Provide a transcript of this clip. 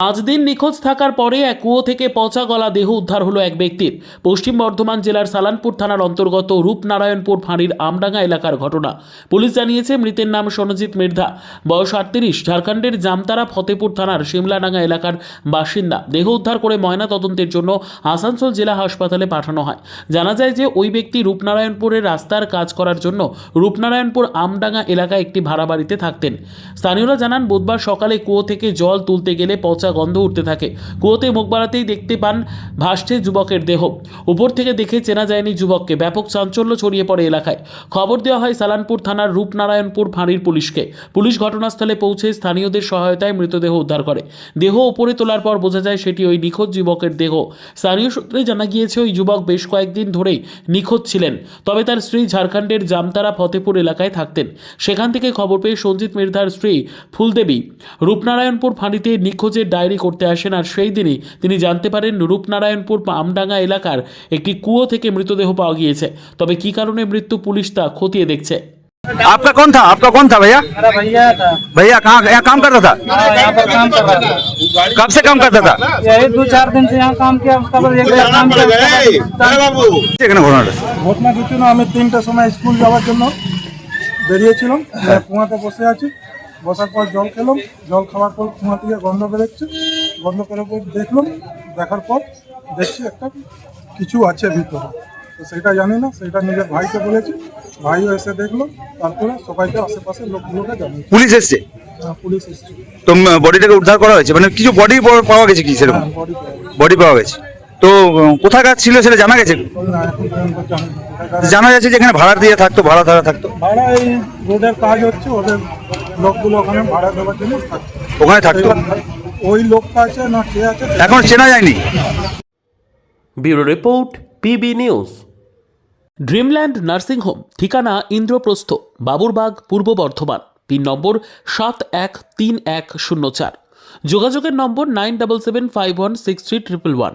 পাঁচ দিন নিখোঁজ থাকার পরে এক কুয়ো থেকে পচা গলা দেহ উদ্ধার হলো এক ব্যক্তির। পশ্চিম বর্ধমান জেলার সালানপুর থানার অন্তর্গত রূপনারায়ণপুর ফাঁড়ির আমডাঙ্গা এলাকার ঘটনা। পুলিশ জানিয়েছে মৃতের নাম সনজিৎ মৃধা, বয়স 38, ঝাড়খণ্ডের জামতারা ফতেপুর থানার শিমলাডাঙ্গা এলাকার বাসিন্দা। দেহ উদ্ধার করে ময়না তদন্তের জন্য আসানসোল জেলা হাসপাতালে পাঠানো হয়। জানা যায় যে ওই ব্যক্তি রূপনারায়ণপুরের রাস্তার কাজ করার জন্য রূপনারায়ণপুর আমডাঙ্গা এলাকায় একটি ভাড়া বাড়িতে থাকতেন। স্থানীয়রা জানান বুধবার সকালে কুয়ো থেকে জল তুলতে গেলে পচা গন্ধ উঠতে থাকে। কুয়োতে মুখ বাড়াতেই দেখতে পান ভাসছে যুবকের দেহ। উপর থেকে দেখে চেনা যায়নি যুবককে। ব্যাপক চাঞ্চল্য ছড়িয়ে পড়ে এলাকায়। খবর দেওয়া হয় সালানপুর থানার রূপনারায়ণপুর ফাঁড়ির পুলিশকে। পুলিশ ঘটনাস্থলে পৌঁছে স্থানীয়দের সহায়তায় মৃতদেহ উদ্ধার করে। দেহ ওপরে তোলার পর বোঝা যায় সেটি ওই নিখোঁজ যুবকের দেহ। স্থানীয় সূত্রে জানা গিয়েছে ওই যুবক বেশ কয়েকদিন ধরেই নিখোঁজ ছিলেন। তবে তার স্ত্রী ঝাড়খণ্ডের জামতারা ফতেপুর এলাকায় থাকতেন। সেখান থেকে খবর পেয়ে সঞ্জিত মৃধার স্ত্রী ফুলদেবী রূপনারায়ণপুর ফাঁড়িতে নিখোঁজের ডায়েরি করতে আসেন। আর সেই দিনই তিনি জানতে পারেন রূপনারায়ণপুর আমডাঙ্গা এলাকার একটি কুয়ো থেকে মৃতদেহ পাওয়া গিয়েছে। তবে কী কারণে মৃত্যু পুলিশ তা খতিয়ে দেখছে। आपका कौन था भैया? मेरा भैया था। भैया कहाँ यहाँ काम करता था? हाँ, यहाँ पर काम कर रहा था। कब से काम करता था? यही 2-4 दिन से यहाँ काम किया, उसका बाद एक बार काम किया। এখানে ঘটনাটা ঘটনা কিছু না, আমি 3টার সময় স্কুল যাওয়ার জন্য বেরিয়েছিলাম। কুয়াতে বসে আছি, বসার পর জল খেলাম। জল খাওয়ার পর কুয়া থেকে গন্ধ বেরোচ্ছে। গন্ধ করার পর দেখার পর দেখছি একটা কিছু আছে ভিতরে। তো সেটা জানি না, সেটা নিজের ভাইকে বলেছি। ভাইও এসে দেখলো, তারপরে সবাইকে আশেপাশে লোকগুলোকে জানিয়েছি। পুলিশ এসছে? পুলিশ এসেছে। তো বডিটাকে উদ্ধার করা হয়েছে, মানে কিছু বডি পাওয়া গেছে কি সেরকম? বডি বডি পাওয়া গেছে। তো কোথাকার ছিল সেটা জানা গেছে? না, এখন পর্যন্ত জানি না। জানা যাচ্ছে যে এখানে ভাড়া দিয়ে থাকতো, ভাড়া থাকতো। ভাড়া এই রোডের কাজ হচ্ছে, ওদের লোকগুলো ওখানে ভাড়া দেওয়ার জন্য থাকছে। ওখানে থাকতো। ওই লোকটা আছে না কে আছে এখন চেনা যায়নি। Bureau report, PB news. Dreamland nursing home, ঠিকানা ইন্দ্রপ্রস্থ, বাবুরবাগ, পূর্ব বর্ধমান। পিন নম্বর 713104। যোগাযোগের নম্বর 9775163111।